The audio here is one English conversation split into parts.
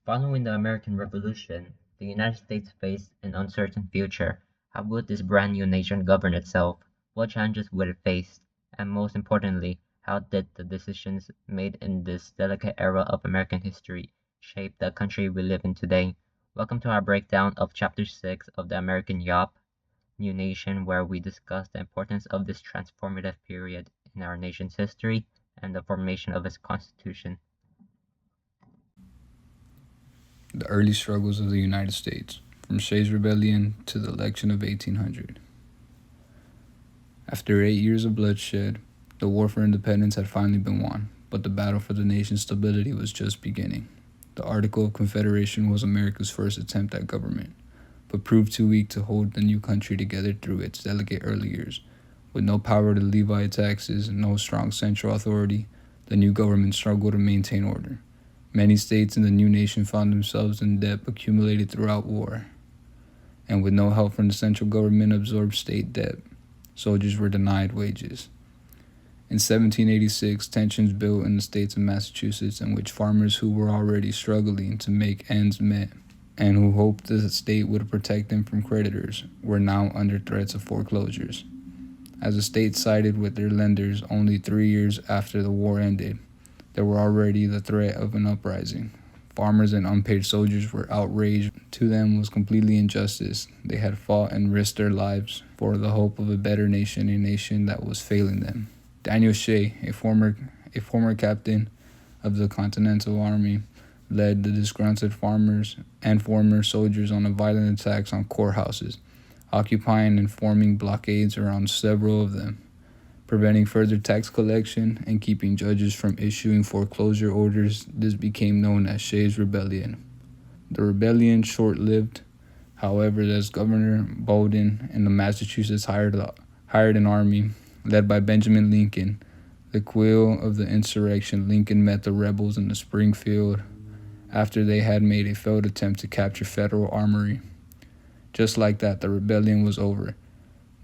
Following the American Revolution, the United States faced an uncertain future. How would this brand new nation govern itself? What challenges would it face? And most importantly, how did the decisions made in this delicate era of American history shape the country we live in today? Welcome to our breakdown of Chapter 6 of the American YOP, New Nation, where we discuss the importance of this transformative period in our nation's history and the formation of its constitution. The early struggles of the United States, from Shays' Rebellion to the election of 1800. After 8 years of bloodshed, the war for independence had finally been won, but the battle for the nation's stability was just beginning. The Articles of Confederation was America's first attempt at government, but proved too weak to hold the new country together through its delicate early years. With no power to levy taxes and no strong central authority, the new government struggled to maintain order. Many states in the new nation found themselves in debt accumulated throughout war, and with no help from the central government absorbed state debt, soldiers were denied wages. In 1786, tensions built in the states of Massachusetts, in which farmers who were already struggling to make ends meet and who hoped the state would protect them from creditors were now under threats of foreclosures. As the state sided with their lenders only 3 years after the war ended, there were already the threat of an uprising. Farmers and unpaid soldiers were outraged. To them was completely injustice. They had fought and risked their lives for the hope of a better nation, a nation that was failing them. Daniel Shay, a former captain of the Continental Army, led the disgruntled farmers and former soldiers on a violent attacks on courthouses, occupying and forming blockades around several of them, preventing further tax collection and keeping judges from issuing foreclosure orders. This became known as Shays' Rebellion. The rebellion short-lived, however, as Governor Bowdoin in the Massachusetts hired an army led by Benjamin Lincoln. The quell of the insurrection, Lincoln met the rebels in the Springfield after they had made a failed attempt to capture Federal Armory. Just like that, the rebellion was over.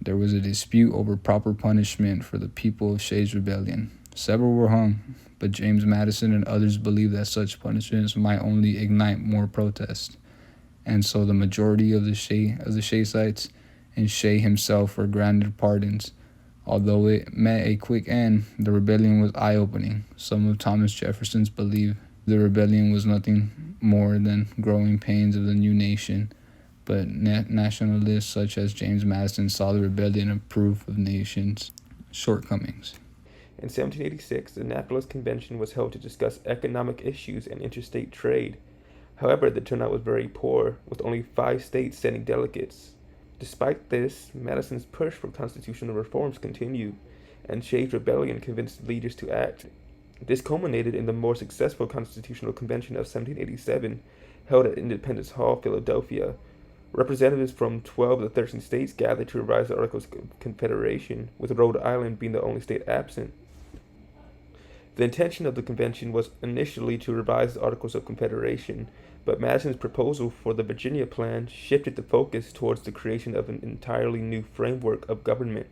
There was a dispute over proper punishment for the people of Shays' Rebellion. Several were hung, but James Madison and others believed that such punishments might only ignite more protest. And so the majority of the Shaysites and Shay himself were granted pardons. Although it met a quick end, the rebellion was eye-opening. Some of Thomas Jefferson's believed the rebellion was nothing more than growing pains of the new nation, but nationalists such as James Madison saw the rebellion as proof of nation's shortcomings. In 1786, the Annapolis Convention was held to discuss economic issues and interstate trade. However, the turnout was very poor, with only 5 states sending delegates. Despite this, Madison's push for constitutional reforms continued, and Shays' Rebellion convinced leaders to act. This culminated in the more successful Constitutional Convention of 1787, held at Independence Hall, Philadelphia. Representatives from 12 of the 13 states gathered to revise the Articles of Confederation, with Rhode Island being the only state absent. The intention of the convention was initially to revise the Articles of Confederation, but Madison's proposal for the Virginia Plan shifted the focus towards the creation of an entirely new framework of government.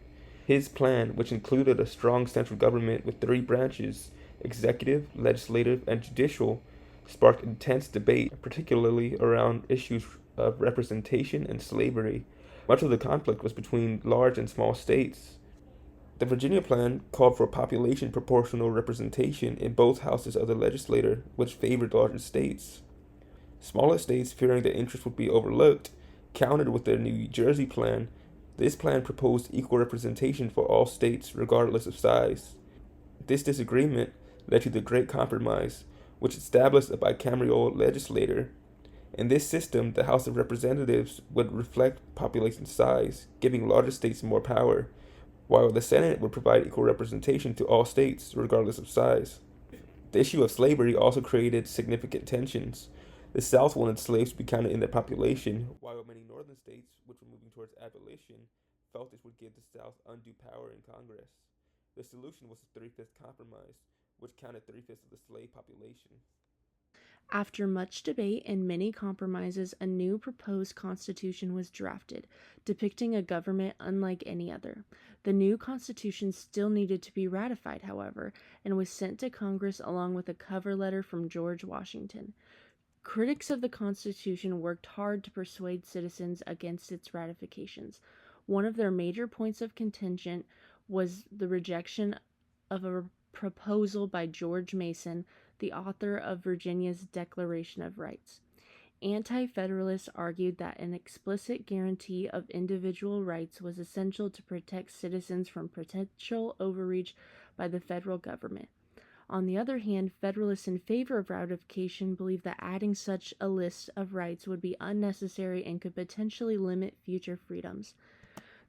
His plan, which included a strong central government with 3 branches, executive, legislative, and judicial, sparked intense debate, particularly around issues of representation and slavery. Much of the conflict was between large and small states. The Virginia Plan called for population proportional representation in both houses of the legislature, which favored larger states. Smaller states, fearing their interests would be overlooked, countered with the New Jersey Plan. This plan proposed equal representation for all states, regardless of size. This disagreement led to the Great Compromise, which established a bicameral legislature. In this system, the House of Representatives would reflect population size, giving larger states more power, while the Senate would provide equal representation to all states, regardless of size. The issue of slavery also created significant tensions. The South wanted slaves to be counted in their population, while many northern states, which were moving towards abolition, felt this would give the South undue power in Congress. The solution was the Three-Fifths Compromise, which counted 3/5 of the slave population. After much debate and many compromises, a new proposed constitution was drafted, depicting a government unlike any other. The new constitution still needed to be ratified, however, and was sent to Congress along with a cover letter from George Washington. Critics of the Constitution worked hard to persuade citizens against its ratifications. One of their major points of contention was the rejection of a proposal by George Mason, the author of Virginia's Declaration of Rights. Anti-Federalists argued that an explicit guarantee of individual rights was essential to protect citizens from potential overreach by the federal government. On the other hand, Federalists in favor of ratification believed that adding such a list of rights would be unnecessary and could potentially limit future freedoms.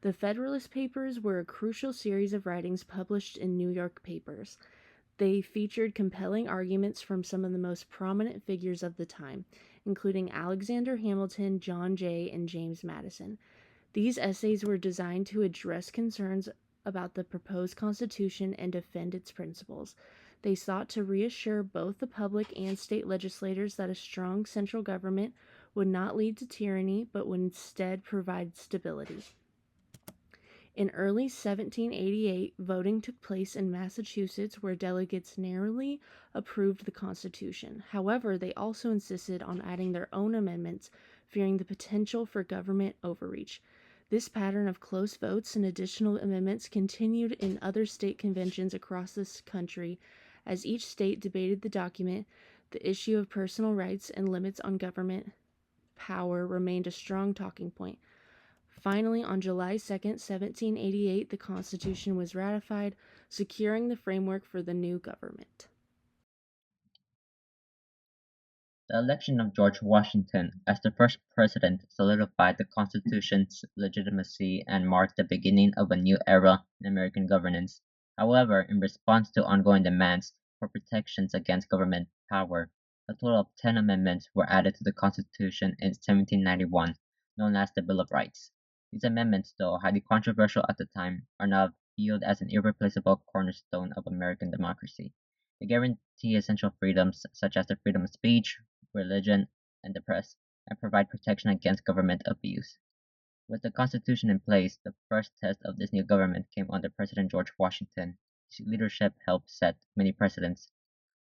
The Federalist Papers were a crucial series of writings published in New York papers. They featured compelling arguments from some of the most prominent figures of the time, including Alexander Hamilton, John Jay, and James Madison. These essays were designed to address concerns about the proposed Constitution and defend its principles. They sought to reassure both the public and state legislators that a strong central government would not lead to tyranny, but would instead provide stability. In early 1788, voting took place in Massachusetts, where delegates narrowly approved the Constitution. However, they also insisted on adding their own amendments, fearing the potential for government overreach. This pattern of close votes and additional amendments continued in other state conventions across this country. As each state debated the document, the issue of personal rights and limits on government power remained a strong talking point. Finally, on July 2, 1788, the Constitution was ratified, securing the framework for the new government. The election of George Washington as the first president solidified the Constitution's legitimacy and marked the beginning of a new era in American governance. However, in response to ongoing demands for protections against government power, a total of 10 amendments were added to the Constitution in 1791, known as the Bill of Rights. These amendments, though highly controversial at the time, are now viewed as an irreplaceable cornerstone of American democracy. They guarantee essential freedoms such as the freedom of speech, religion, and the press, and provide protection against government abuse. With the Constitution in place, the first test of this new government came under President George Washington. His leadership helped set many precedents,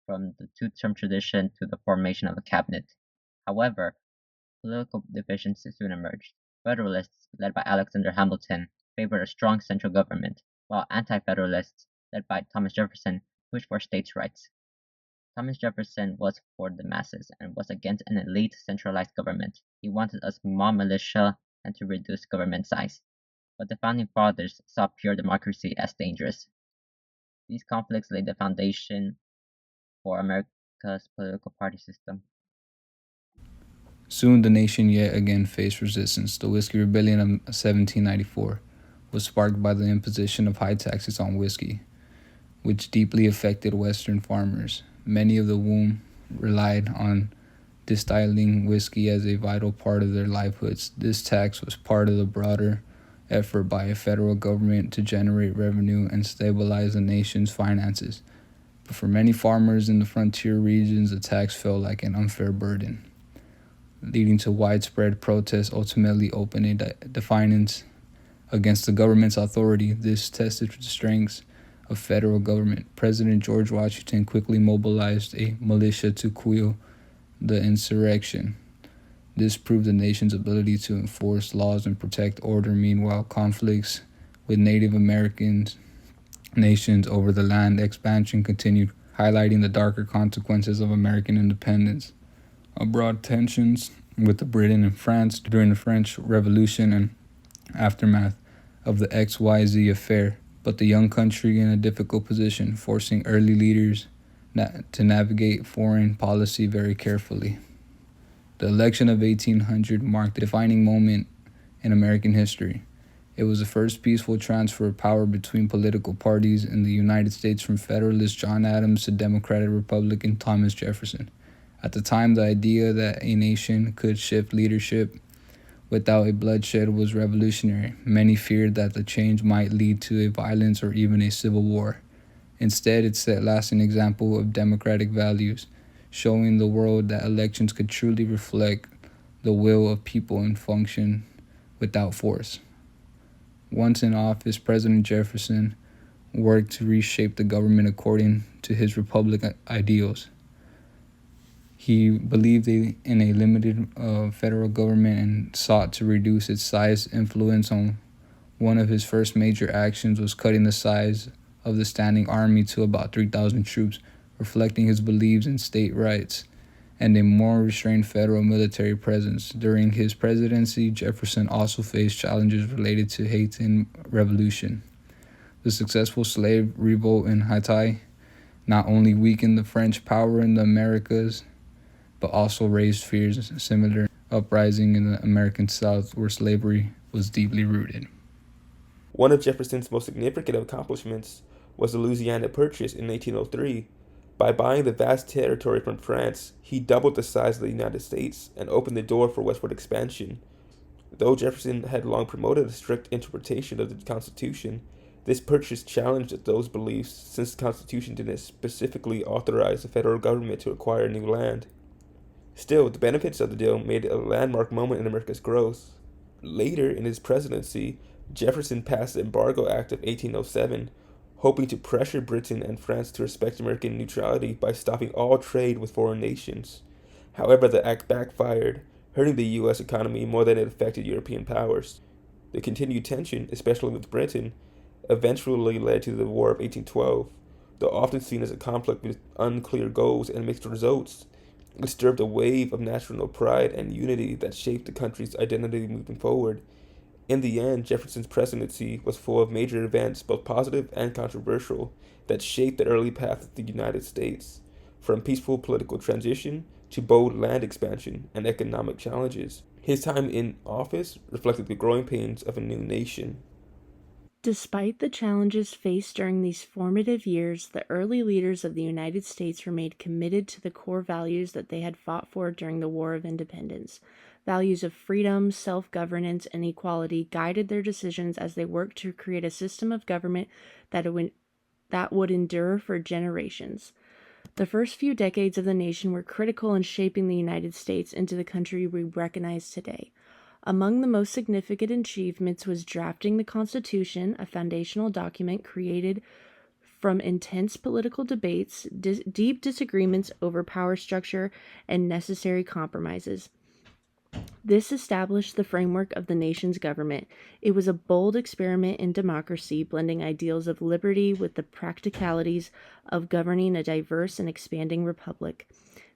from the two-term tradition to the formation of a cabinet. However, political divisions soon emerged. Federalists, led by Alexander Hamilton, favored a strong central government, while anti-Federalists, led by Thomas Jefferson, pushed for states' rights. Thomas Jefferson was for the masses and was against an elite centralized government. He wanted a small militia and to reduce government size. But the Founding Fathers saw pure democracy as dangerous. These conflicts laid the foundation for America's political party system. Soon the nation yet again faced resistance. The Whiskey Rebellion of 1794 was sparked by the imposition of high taxes on whiskey, which deeply affected Western farmers. Many of whom relied on distilling whiskey as a vital part of their livelihoods. This tax was part of the broader effort by a federal government to generate revenue and stabilize the nation's finances. But for many farmers in the frontier regions, the tax felt like an unfair burden, leading to widespread protests, ultimately opening defiance against the government's authority. This tested the strengths of federal government. President George Washington quickly mobilized a militia to quell the insurrection. This proved the nation's ability to enforce laws and protect order. Meanwhile, conflicts with Native American nations over the land expansion continued, highlighting the darker consequences of American independence. Abroad tensions with Britain and France during the French Revolution and aftermath of the XYZ affair put the young country in a difficult position, forcing early leaders to navigate foreign policy very carefully. The election of 1800 marked a defining moment in American history. It was the first peaceful transfer of power between political parties in the United States, from Federalist John Adams to Democratic Republican Thomas Jefferson. At the time, the idea that a nation could shift leadership without a bloodshed was revolutionary. Many feared that the change might lead to a violence or even a civil war. Instead, it set a lasting example of democratic values, showing the world that elections could truly reflect the will of people and function without force. Once in office, President Jefferson worked to reshape the government according to his republican ideals. He believed in a limited federal government and sought to reduce its size influence. On one of his first major actions was cutting the size of the standing army to about 3,000 troops, reflecting his beliefs in state rights and a more restrained federal military presence. During his presidency, Jefferson also faced challenges related to Haitian Revolution. The successful slave revolt in Haiti not only weakened the French power in the Americas, but also raised fears similar uprising in the American South where slavery was deeply rooted. One of Jefferson's most significant accomplishments was the Louisiana Purchase in 1803. By buying the vast territory from France, he doubled the size of the United States and opened the door for westward expansion. Though Jefferson had long promoted a strict interpretation of the Constitution, this purchase challenged those beliefs since the Constitution didn't specifically authorize the federal government to acquire new land. Still, the benefits of the deal made it a landmark moment in America's growth. Later in his presidency, Jefferson passed the Embargo Act of 1807, hoping to pressure Britain and France to respect American neutrality by stopping all trade with foreign nations. However, the act backfired, hurting the U.S. economy more than it affected European powers. The continued tension, especially with Britain, eventually led to the War of 1812, though often seen as a conflict with unclear goals and mixed results. It stirred a wave of national pride and unity that shaped the country's identity moving forward. In the end, Jefferson's presidency was full of major events, both positive and controversial, that shaped the early path of the United States, from peaceful political transition to bold land expansion and economic challenges. His time in office reflected the growing pains of a new nation. Despite the challenges faced during these formative years, the early leaders of the United States remained committed to the core values that they had fought for during the War of Independence. Values of freedom, self-governance, and equality guided their decisions as they worked to create a system of government that would endure for generations. The first few decades of the nation were critical in shaping the United States into the country we recognize today. Among the most significant achievements was drafting the Constitution, a foundational document created from intense political debates, deep disagreements over power structure, and necessary compromises. This established the framework of the nation's government. It was a bold experiment in democracy, blending ideals of liberty with the practicalities of governing a diverse and expanding republic.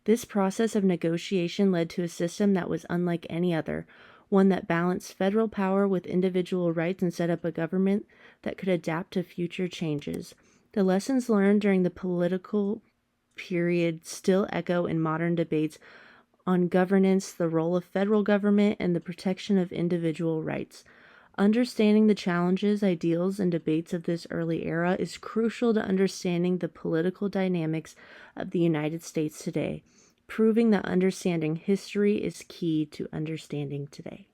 This process of negotiation led to a system that was unlike any other, one that balanced federal power with individual rights and set up a government that could adapt to future changes. The lessons learned during the political period still echo in modern debates on governance, the role of federal government, and the protection of individual rights. Understanding the challenges, ideals, and debates of this early era is crucial to understanding the political dynamics of the United States today, proving that understanding history is key to understanding today.